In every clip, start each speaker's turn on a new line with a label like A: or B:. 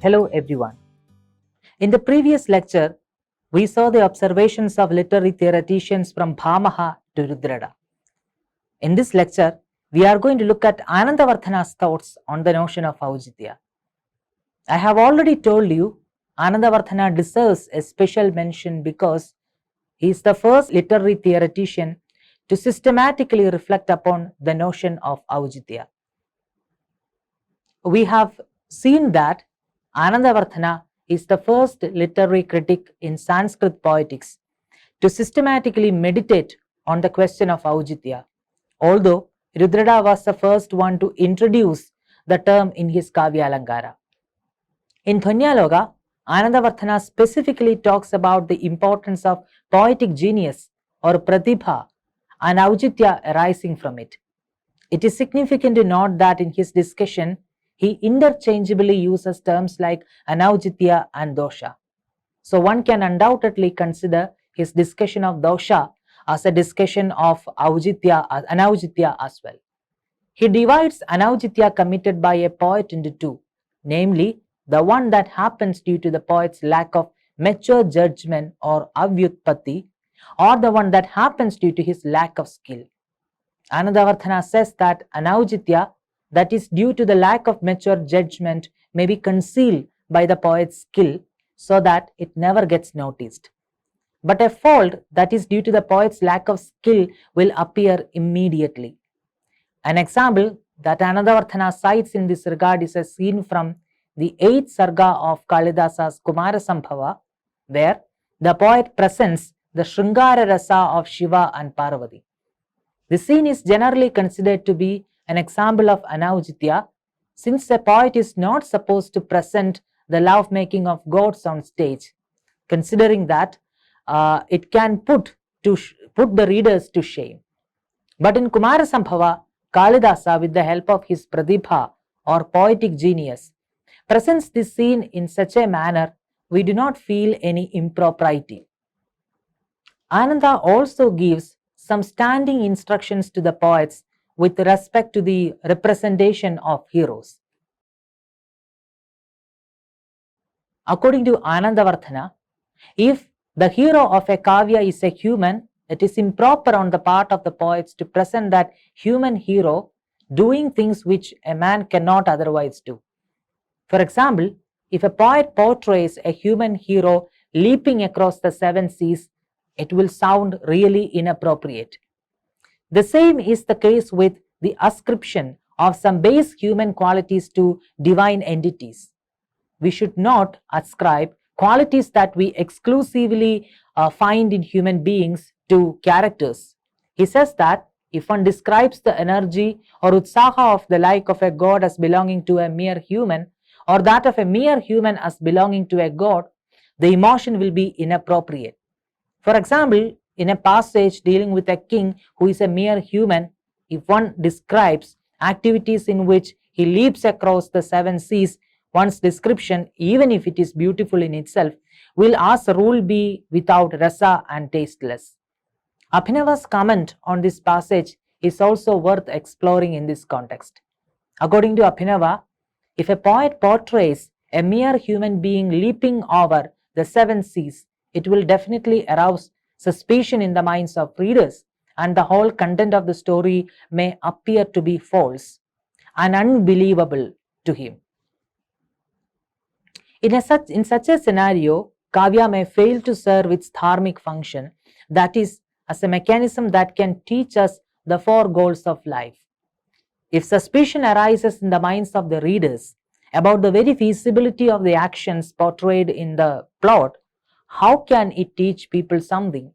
A: Hello everyone. In the previous lecture, we saw the observations of literary theoreticians from Bhāmaha to Rudraṭa. In this lecture, we are going to look at Ānandavardhana's thoughts on the notion of Aucitya. I have already told you Ānandavardhana deserves a special mention because he is the first literary theoretician to systematically reflect upon the notion of Aucitya. We have seen that Ānandavardhana is the first literary critic in Sanskrit poetics to systematically meditate on the question of Aucitya, although Rudraṭa was the first one to introduce the term in his Kavya Alankara. In Dhvanyaloka, Ānandavardhana specifically talks about the importance of poetic genius or pratibha and Aucitya arising from it. It is significant to note that in his discussion, he interchangeably uses terms like Anaucitya and dosha. So one can undoubtedly consider his discussion of dosha as a discussion of Anaucitya as well. He divides Anaucitya committed by a poet into two, namely the one that happens due to the poet's lack of mature judgment or avyutpatti, or the one that happens due to his lack of skill. Ānandavardhana says that Anaucitya, that is due to the lack of mature judgment, may be concealed by the poet's skill so that it never gets noticed. But a fault that is due to the poet's lack of skill will appear immediately. An example that Ānandavardhana cites in this regard is a scene from the 8th Sarga of Kalidasa's Kumarasambhava, where the poet presents the Sringara Rasa of Shiva and Parvati. The scene is generally considered to be an example of Anaucitya, since a poet is not supposed to present the love-making of gods on stage, considering that it can put the readers to shame. But in Kumarasambhava, Kalidasa, with the help of his pratibha or poetic genius, presents this scene in such a manner we do not feel any impropriety. Ananda also gives some standing instructions to the poets with respect to the representation of heroes. According to Ānandavardhana, if the hero of a kavya is a human, it is improper on the part of the poets to present that human hero doing things which a man cannot otherwise do. For example, if a poet portrays a human hero leaping across the 7 seas, it will sound really inappropriate. The same is the case with the ascription of some base human qualities to divine entities. We should not ascribe qualities that we exclusively find in human beings to characters. He says that if one describes the energy or utsaha of the like of a god as belonging to a mere human, or that of a mere human as belonging to a god, the emotion will be inappropriate. For example, in a passage dealing with a king who is a mere human, if one describes activities in which he leaps across the 7 seas, one's description, even if it is beautiful in itself, will as a rule be without rasa and tasteless. Abhinava's comment on this passage is also worth exploring in this context. According to Abhinava, if a poet portrays a mere human being leaping over the 7 seas, it will definitely arouse suspicion in the minds of readers, and the whole content of the story may appear to be false and unbelievable to him. In such a scenario, kavya may fail to serve its dharmic function, that is, as a mechanism that can teach us the 4 goals of life. If suspicion arises in the minds of the readers about the very feasibility of the actions portrayed in the plot, how can it teach people something?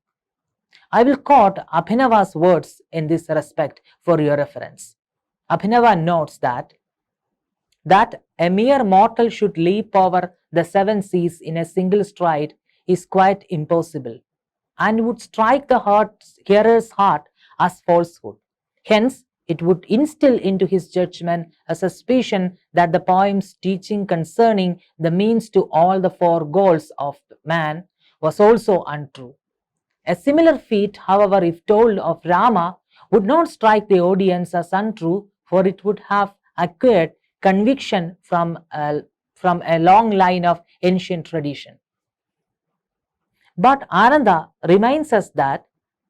A: I will quote Abhinava's words in this respect for your reference. Abhinava notes that a mere mortal should leap over the 7 seas in a single stride is quite impossible and would strike the hearer's heart as falsehood. Hence, it would instill into his judgment a suspicion that the poem's teaching concerning the means to all the 4 goals of man was also untrue. A similar feat, however, if told of Rama, would not strike the audience as untrue, for it would have acquired conviction from from a long line of ancient tradition. But Ananda reminds us that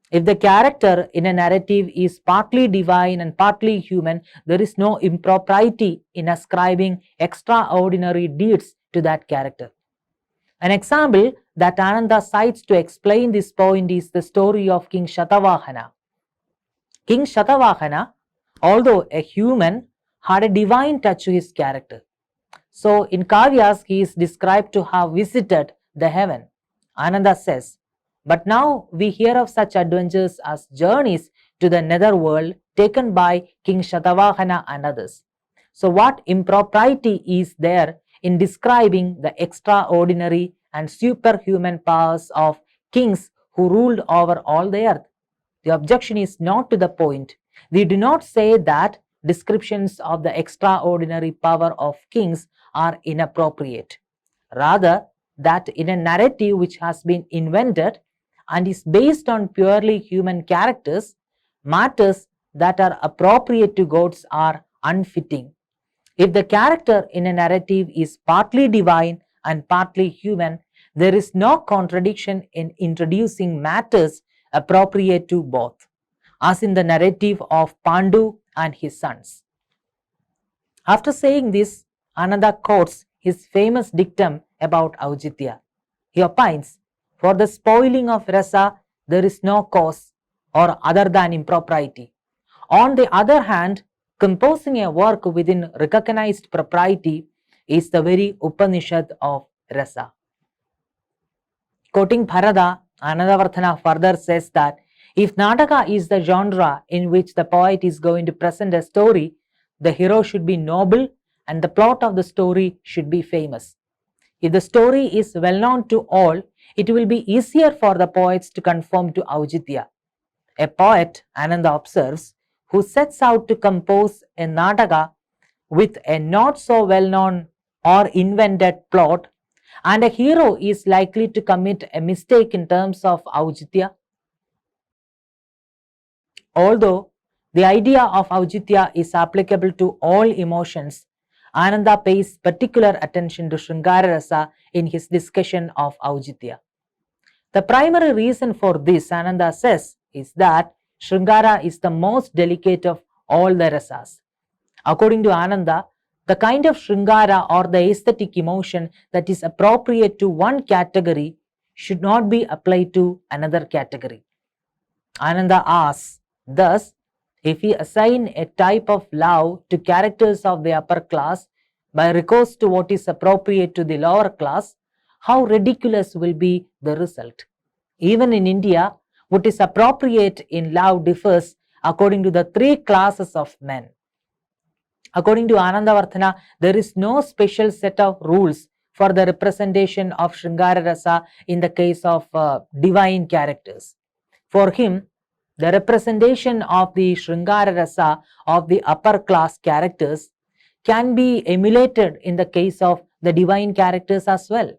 A: if the character in a narrative is partly divine and partly human, there is no impropriety in ascribing extraordinary deeds to that character. An example that Ananda cites to explain this point is the story of King Shatavahana. King Shatavahana, although a human, had a divine touch to his character. So in Kavyas, he is described to have visited the heaven. Ananda says, but now we hear of such adventures as journeys to the netherworld taken by King Shatavahana and others. So what impropriety is there in describing the extraordinary and superhuman powers of kings who ruled over all the earth? The objection is not to the point. We do not say that descriptions of the extraordinary power of kings are inappropriate. Rather, that in a narrative which has been invented and is based on purely human characters, matters that are appropriate to gods are unfitting. If the character in a narrative is partly divine and partly human, there is no contradiction in introducing matters appropriate to both, as in the narrative of Pandu and his sons. After saying this, Ananda quotes his famous dictum about Aucitya. He opines, for the spoiling of rasa, there is no cause or other than impropriety. On the other hand, composing a work within recognized propriety is the very Upanishad of rasa. Quoting Bharata, Ānandavardhana further says that if Nataka is the genre in which the poet is going to present a story, the hero should be noble and the plot of the story should be famous. If the story is well known to all, it will be easier for the poets to conform to Aucitya. A poet, Ananda observes, who sets out to compose a Nataka with a not so well known or invented plot, and a hero is likely to commit a mistake in terms of Aucitya. Although the idea of Aucitya is applicable to all emotions, Ananda pays particular attention to Sringara Rasa in his discussion of Aucitya. The primary reason for this, Ananda says, is that Sringara is the most delicate of all the rasas. According to Ananda, the kind of Sringara or the aesthetic emotion that is appropriate to one category should not be applied to another category. Ananda asks, thus, if we assign a type of love to characters of the upper class by recourse to what is appropriate to the lower class, how ridiculous will be the result? Even in India, what is appropriate in love differs according to the three classes of men. According to Ānandavardhana, there is no special set of rules for the representation of Sringara Rasa in the case of divine characters. For him, the representation of the Sringara Rasa of the upper class characters can be emulated in the case of the divine characters as well.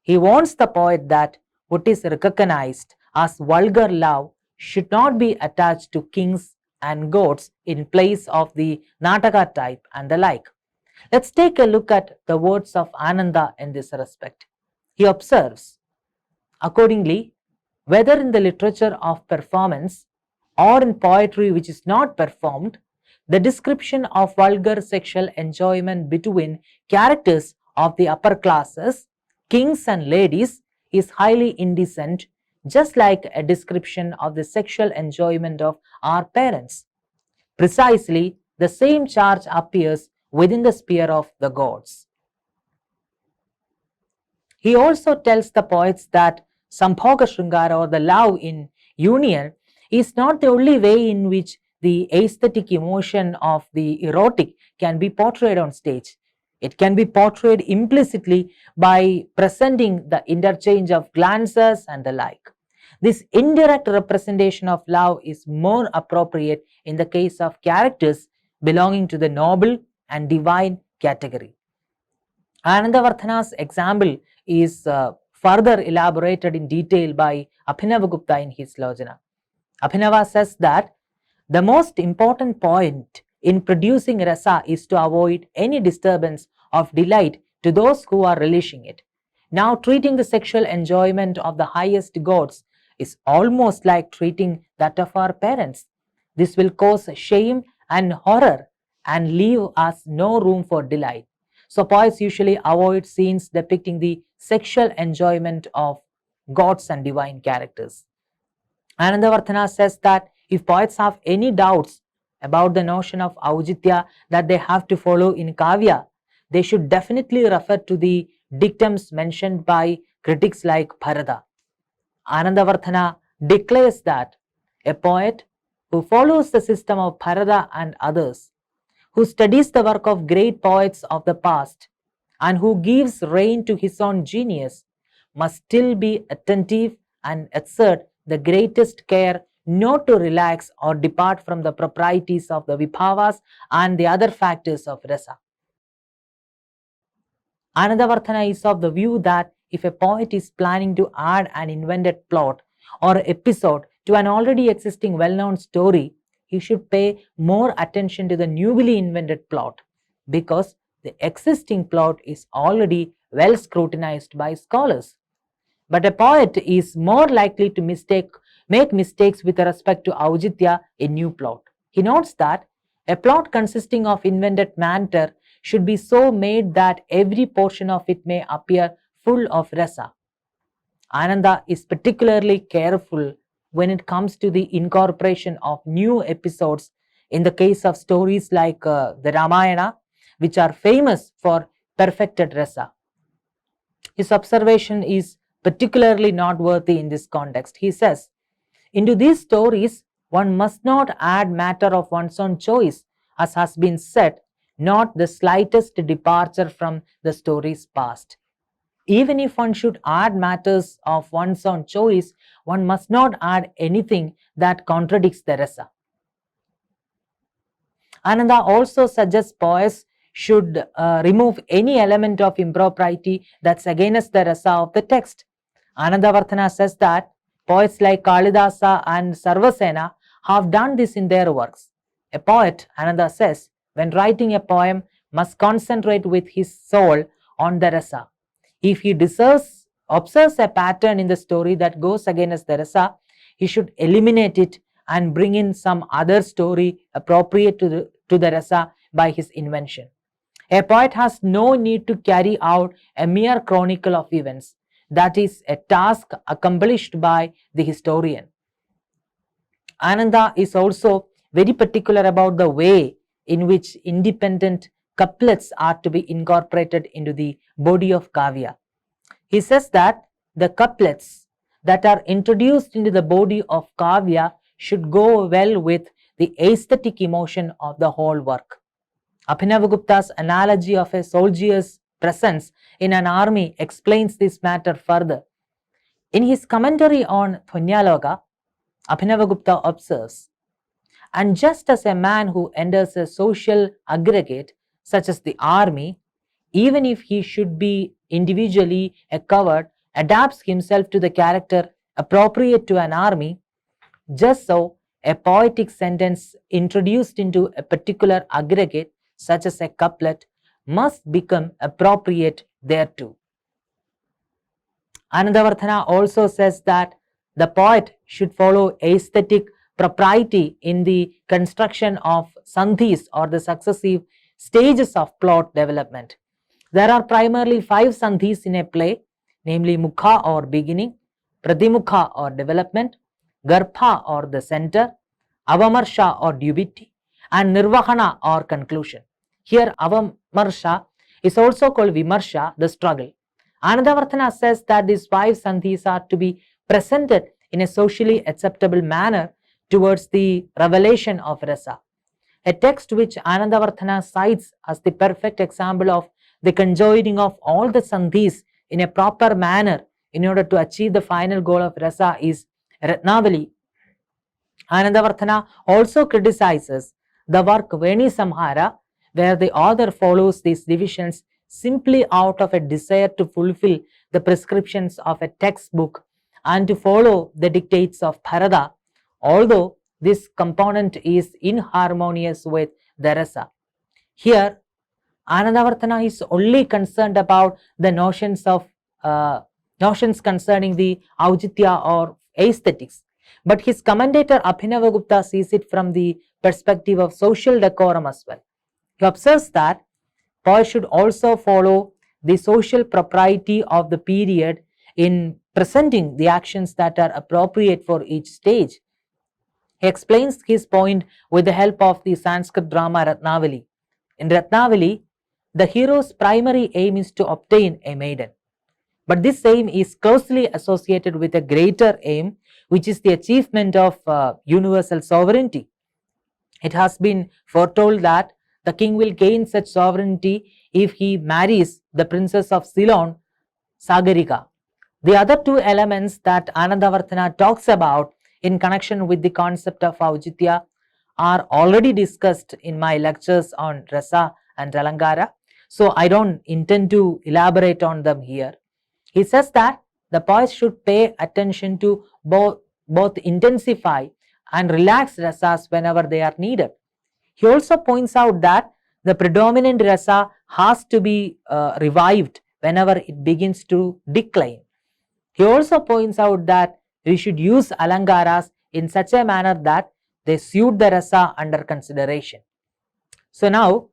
A: He warns the poet that what is recognized as vulgar love should not be attached to kings and gods in place of the Nataka type and the like. Let's take a look at the words of Ananda in this respect. He observes, accordingly, whether in the literature of performance or in poetry which is not performed, the description of vulgar sexual enjoyment between characters of the upper classes, kings and ladies, is highly indecent, just like a description of the sexual enjoyment of our parents. Precisely the same charge appears within the sphere of the gods. He also tells the poets that Sambhoga Sringara, or the love in union, is not the only way in which the aesthetic emotion of the erotic can be portrayed on stage. It can be portrayed implicitly by presenting the interchange of glances and the like. This indirect representation of love is more appropriate in the case of characters belonging to the noble and divine category. Ānandavardhana's example is further elaborated in detail by Abhinavagupta in his Lojana. Abhinava says that the most important point in producing rasa is to avoid any disturbance of delight to those who are relishing it. Now, treating the sexual enjoyment of the highest gods is almost like treating that of our parents. This will cause shame and horror and leave us no room for delight. So poets usually avoid scenes depicting the sexual enjoyment of gods and divine characters. Ānandavardhana says that if poets have any doubts about the notion of Aucitya that they have to follow in Kavya, they should definitely refer to the dictums mentioned by critics like Bharata. Ānandavardhana declares that a poet who follows the system of Bharata and others, who studies the work of great poets of the past, and who gives rein to his own genius, must still be attentive and exert the greatest care not to relax or depart from the proprieties of the vibhavas and the other factors of rasa. Ānandavardhana is of the view that if a poet is planning to add an invented plot or episode to an already existing well-known story, he should pay more attention to the newly invented plot, because the existing plot is already well scrutinized by scholars. But a poet is more likely to make mistakes with respect to Aucitya, a new plot. He notes that a plot consisting of invented matter should be so made that every portion of it may appear full of rasa. Ānanda is particularly careful when it comes to the incorporation of new episodes in the case of stories like the Ramayana, which are famous for perfected rasa. His observation is particularly noteworthy in this context. He says, into these stories, one must not add matter of one's own choice, as has been said, not the slightest departure from the story's past. Even if one should add matters of one's own choice, one must not add anything that contradicts the rasa. Ānanda also suggests poets should remove any element of impropriety that's against the rasa of the text. Ānandavardhana says that poets like Kalidasa and Sarvasena have done this in their works. A poet, Ānanda says, when writing a poem, must concentrate with his soul on the rasa. If he observes a pattern in the story that goes against the rasa, he should eliminate it and bring in some other story appropriate to the rasa by his invention. A poet has no need to carry out a mere chronicle of events. That is a task accomplished by the historian. Ānanda is also very particular about the way in which independent couplets are to be incorporated into the body of Kavya. He says that the couplets that are introduced into the body of Kavya should go well with the aesthetic emotion of the whole work. Abhinavagupta's analogy of a soldier's presence in an army explains this matter further. In his commentary on Dhunyaloka, Abhinavagupta observes, and just as a man who enters a social aggregate such as the army, even if he should be individually a coward, adapts himself to the character appropriate to an army, just so a poetic sentence introduced into a particular aggregate such as a couplet must become appropriate thereto. Ānandavardhana also says that the poet should follow aesthetic propriety in the construction of sandhis, or the successive stages of plot development. There are primarily 5 sandhis in a play, namely mukha or beginning, pradimukha or development, garbha or the center, avamarsha or dubiety, and nirvahana or conclusion. Here avamarsha is also called vimarsha, the struggle. Ānandavardhana says that these 5 sandhis are to be presented in a socially acceptable manner towards the revelation of rasa. A text which Ānandavardhana cites as the perfect example of the conjoining of all the sandhis in a proper manner in order to achieve the final goal of rasa is Ratnavali. Ānandavardhana also criticizes the work Veni Samhara, where the author follows these divisions simply out of a desire to fulfill the prescriptions of a textbook and to follow the dictates of Bharata, although this component is inharmonious with the rasa. Here, Ānandavardhana is only concerned about the notions concerning the Aucitya or aesthetics. But his commentator Abhinavagupta sees it from the perspective of social decorum as well. He observes that poets should also follow the social propriety of the period in presenting the actions that are appropriate for each stage. He explains his point with the help of the Sanskrit drama Ratnavali. In Ratnavali, the hero's primary aim is to obtain a maiden. But this aim is closely associated with a greater aim, which is the achievement of universal sovereignty. It has been foretold that the king will gain such sovereignty if he marries the princess of Ceylon, Sagarika. The other two elements that Ānandavardhana talks about in connection with the concept of Aucitya are already discussed in my lectures on Rasa and Alankara, so I don't intend to elaborate on them here. He says that the poets should pay attention to both intensify and relax rasas whenever they are needed. He also points out that the predominant rasa has to be revived whenever it begins to decline. He also points out that we should use alankaras in such a manner that they suit the rasa under consideration. So now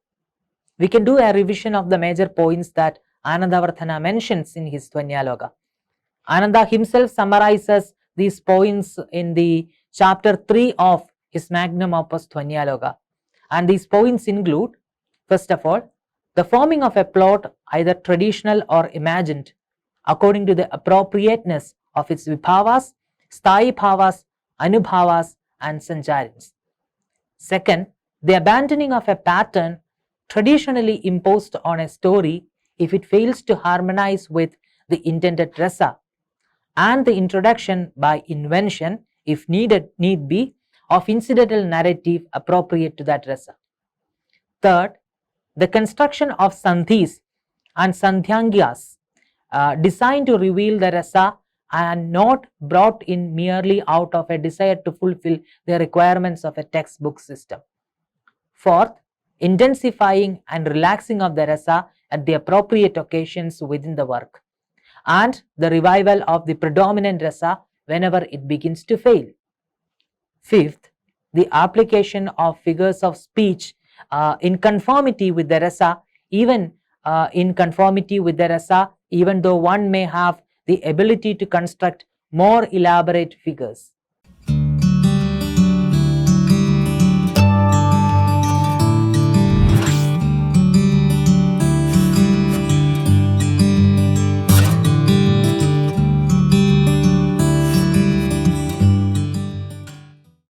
A: we can do a revision of the major points that Ānandavardhana mentions in his Dhvanyaloka. Ananda himself summarizes these points in the chapter 3 of his magnum opus Dhvanyaloka. And these points include, first of all, the forming of a plot, either traditional or imagined, according to the appropriateness of its vibhavas, sthayi bhavas, anubhavas and sancharins. Second, the abandoning of a pattern traditionally imposed on a story if it fails to harmonize with the intended rasa, and the introduction by invention, if need be, of incidental narrative appropriate to that rasa. Third, the construction of sandhis and sandhyangyas designed to reveal the rasa and not brought in merely out of a desire to fulfill the requirements of a textbook system. Fourth, intensifying and relaxing of the rasa at the appropriate occasions within the work, and the revival of the predominant rasa whenever it begins to fail. Fifth, the application of figures of speech in conformity with the rasa, even though one may have the ability to construct more elaborate figures.